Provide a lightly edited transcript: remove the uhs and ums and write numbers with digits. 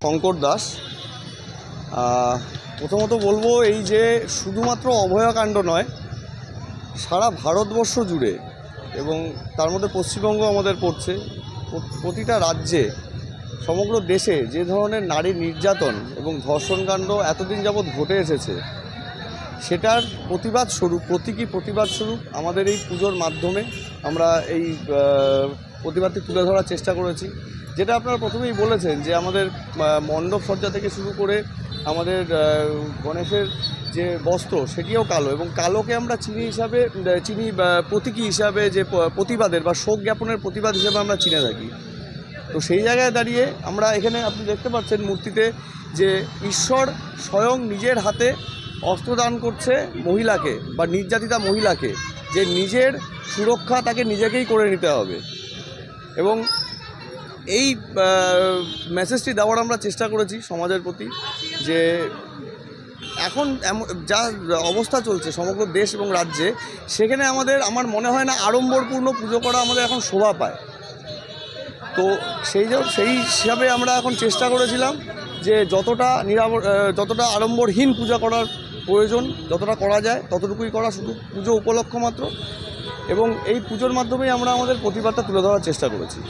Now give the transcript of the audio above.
শঙ্কর দাস। প্রথমত বলবো এই যে শুধুমাত্র অভয়াকাণ্ড নয়, সারা ভারতবর্ষ জুড়ে এবং তার মধ্যে পশ্চিমবঙ্গ আমাদের পড়ছে, প্রতিটা রাজ্যে সমগ্র দেশে যে ধরনের নারী নির্যাতন এবং ধর্ষণকাণ্ড এতদিন যাবৎ ঘটে এসেছে, সেটার প্রতীকী প্রতিবাদ স্বরূপ আমাদের এই পুজোর মাধ্যমে আমরা এই প্রতিবাদটি তুলে ধরার চেষ্টা করেছি। যেটা আপনারা প্রথমেই বলেছেন যে আমাদের মণ্ডপ সজ্জা থেকে শুরু করে আমাদের গণেশের যে বস্ত্র সেটিও কালো, এবং কালোকে আমরা চিনি প্রতীকী হিসাবে, যে প্রতিবাদের বা শোক জ্ঞাপনের প্রতিবাদ হিসেবে আমরা চিনে থাকি। তো সেই জায়গায় দাঁড়িয়ে আমরা এখানে আপনি দেখতে পাচ্ছেন মূর্তিতে যে ঈশ্বর স্বয়ং নিজের হাতে অস্ত্র দান করছে মহিলাকে বা নির্যাতিতা মহিলাকে, যে নিজের সুরক্ষা তাকে নিজেকেই করে নিতে হবে। এবং এই মেসেজটি দেওয়ার আমরা চেষ্টা করেছি সমাজের প্রতি, যে এখন যা অবস্থা চলছে সমগ্র দেশ এবং রাজ্যে, সেখানে আমার মনে হয় না আড়ম্বরপূর্ণ পুজো করা আমাদের এখন শোভা পায়। তো সেই হিসাবে আমরা এখন চেষ্টা করেছিলাম যে যতটা আড়ম্বরহীন পূজা করার প্রয়োজন, যতটা করা যায় ততটুকুই করা, শুধু পুজো উপলক্ষ মাত্র, এবং এই পুজোর মাধ্যমেই আমরা আমাদের প্রতিবাদটা তুলে ধরার চেষ্টা করেছি।